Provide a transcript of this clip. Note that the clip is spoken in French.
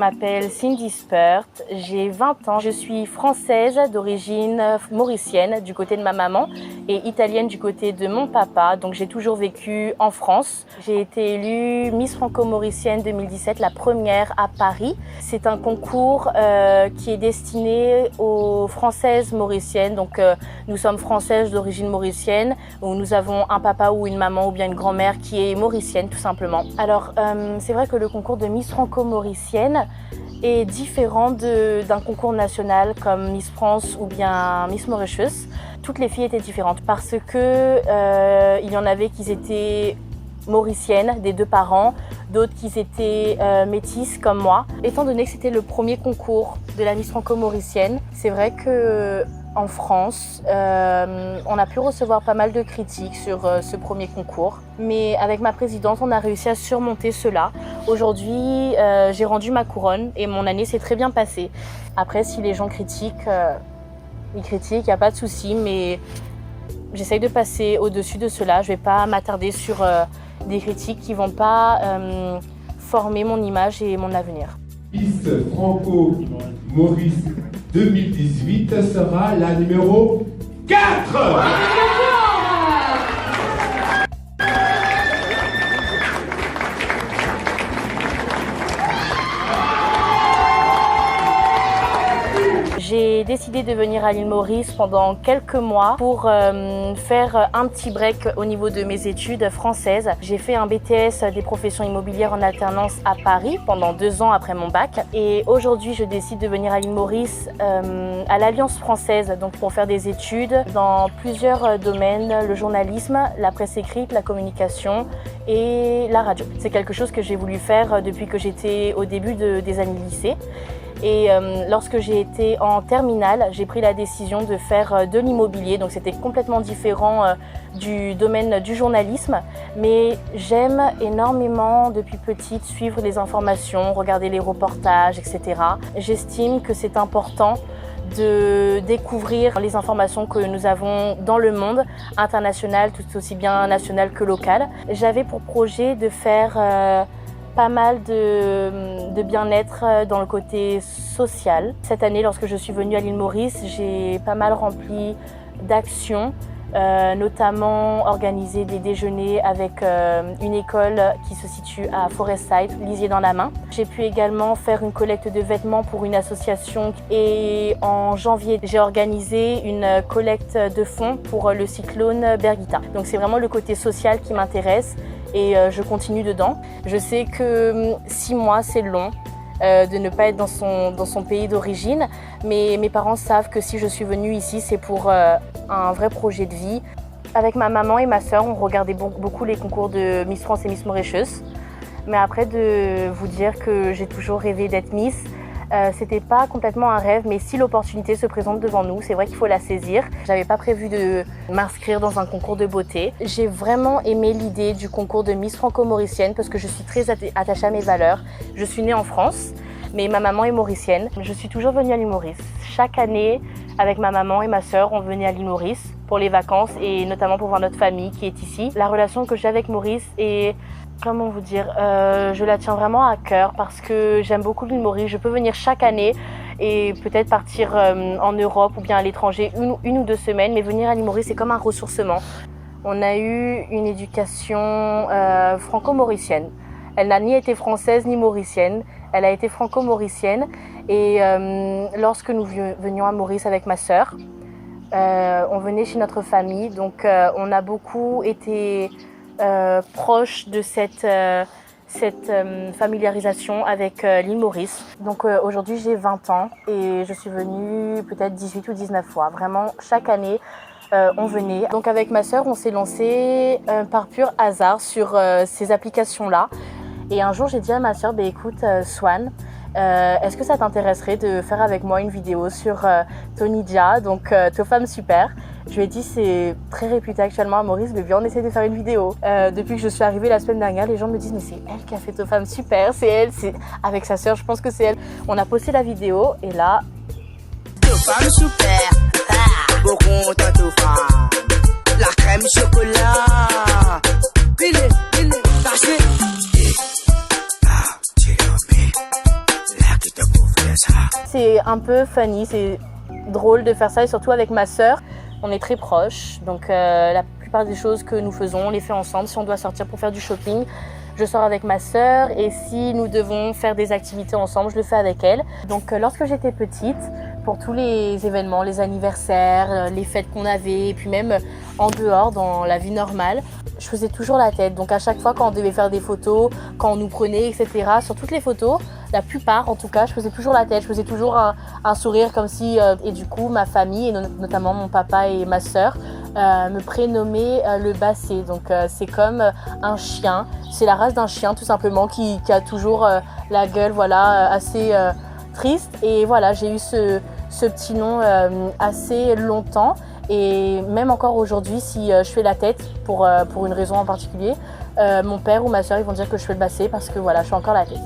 m'appelle Cindy Spurt, j'ai 20 ans, je suis française d'origine mauricienne du côté de ma maman et italienne du côté de mon papa, donc j'ai toujours vécu en France. J'ai été élue Miss Franco-Mauricienne 2017, la première à Paris. C'est un concours qui est destiné aux Françaises mauriciennes, donc nous sommes Françaises d'origine mauricienne, où nous avons un papa ou une maman ou bien une grand-mère qui est mauricienne tout simplement. Alors c'est vrai que le concours de Miss Franco-Mauricienne est différent d'un concours national comme Miss France ou bien Miss Mauritius. Toutes les filles étaient différentes parce que il y en avait qui étaient mauriciennes des deux parents, d'autres qui étaient métisses comme moi. Étant donné que c'était le premier concours de la Miss Franco-Mauricienne, c'est vrai que en France, on a pu recevoir pas mal de critiques sur ce premier concours. Mais avec ma présidente, on a réussi à surmonter cela. Aujourd'hui, j'ai rendu ma couronne et mon année s'est très bien passée. Après, si les gens critiquent, ils critiquent, il n'y a pas de souci. Mais j'essaye de passer au-dessus de cela. Je ne vais pas m'attarder sur des critiques qui ne vont pas former mon image et mon avenir. Miss Franco-Maurice 2018 sera la numéro 4. J'ai décidé de venir à l'île Maurice pendant quelques mois pour faire un petit break au niveau de mes études françaises. J'ai fait un BTS des professions immobilières en alternance à Paris pendant 2 ans après mon bac. Et aujourd'hui, je décide de venir à l'île Maurice à l'Alliance française, donc pour faire des études dans plusieurs domaines, le journalisme, la presse écrite, la communication et la radio. C'est quelque chose que j'ai voulu faire depuis que j'étais au début des années lycée. Et lorsque j'ai été en terminale, j'ai pris la décision de faire de l'immobilier. Donc c'était complètement différent du domaine du journalisme. Mais j'aime énormément depuis petite suivre les informations, regarder les reportages, etc. J'estime que c'est important de découvrir les informations que nous avons dans le monde international, tout aussi bien national que local. J'avais pour projet de faire pas mal de bien-être dans le côté social. Cette année, lorsque je suis venue à l'île Maurice, j'ai pas mal rempli d'actions, notamment organiser des déjeuners avec une école qui se situe à Forestside, Lisier dans la main. J'ai pu également faire une collecte de vêtements pour une association et en janvier, j'ai organisé une collecte de fonds pour le cyclone Birgitta. Donc c'est vraiment le côté social qui m'intéresse et je continue dedans. Je sais que 6 mois, c'est long de ne pas être dans son pays d'origine, mais mes parents savent que si je suis venue ici, c'est pour un vrai projet de vie. Avec ma maman et ma sœur, on regardait beaucoup les concours de Miss France et Miss Mauritius. Mais après, de vous dire que j'ai toujours rêvé d'être Miss, c'était pas complètement un rêve, mais si l'opportunité se présente devant nous, c'est vrai qu'il faut la saisir. J'avais pas prévu de m'inscrire dans un concours de beauté. J'ai vraiment aimé l'idée du concours de Miss Franco-Mauricienne parce que je suis très attachée à mes valeurs. Je suis née en France, mais ma maman est mauricienne. Je suis toujours venue à l'île Maurice. Chaque année, avec ma maman et ma sœur, on venait à l'île Maurice pour les vacances et notamment pour voir notre famille qui est ici. La relation que j'ai avec Maurice est... Comment vous dire, je la tiens vraiment à cœur parce que j'aime beaucoup l'île Maurice. Je peux venir chaque année et peut-être partir en Europe ou bien à l'étranger une ou 2 semaines, mais venir à l'île Maurice, c'est comme un ressourcement. On a eu une éducation franco-mauricienne. Elle n'a ni été française ni mauricienne, elle a été franco-mauricienne. Et lorsque nous venions à Maurice avec ma sœur, on venait chez notre famille, donc on a beaucoup été... proche de cette familiarisation avec l'île Maurice. Donc aujourd'hui j'ai 20 ans et je suis venue peut-être 18 ou 19 fois. Vraiment chaque année on venait. Donc avec ma sœur on s'est lancé par pur hasard sur ces applications-là. Et un jour j'ai dit à ma sœur, écoute Swan, est-ce que ça t'intéresserait de faire avec moi une vidéo sur Tony Jaa, donc Tofam Super. Je lui ai dit c'est très réputé actuellement à Maurice, mais viens on essaie de faire une vidéo. Depuis que je suis arrivée la semaine dernière, les gens me disent mais c'est elle qui a fait Tofam Super, c'est elle, c'est avec sa sœur, je pense que c'est elle. On a posté la vidéo et là... Tofam Super, beaucoup content Tofam, la crème chocolat, taché. tu te couvres ça. C'est un peu funny, c'est drôle de faire ça et surtout avec ma sœur. On est très proches, donc la plupart des choses que nous faisons, on les fait ensemble. Si on doit sortir pour faire du shopping, je sors avec ma sœur et si nous devons faire des activités ensemble, je le fais avec elle. Donc lorsque j'étais petite, pour tous les événements, les anniversaires, les fêtes qu'on avait, et puis même en dehors, dans la vie normale, je faisais toujours la tête. Donc à chaque fois quand on devait faire des photos, quand on nous prenait, etc., sur toutes les photos, la plupart en tout cas, je faisais toujours la tête, je faisais toujours un sourire comme si, et du coup ma famille, et notamment mon papa et ma sœur, me prénommaient le basset. Donc c'est comme un chien, c'est la race d'un chien tout simplement qui a toujours la gueule voilà, assez triste. Et voilà, j'ai eu ce petit nom assez longtemps. Et même encore aujourd'hui, si je fais la tête pour une raison en particulier, mon père ou ma sœur ils vont dire que je fais le basset parce que voilà, je fais encore la tête.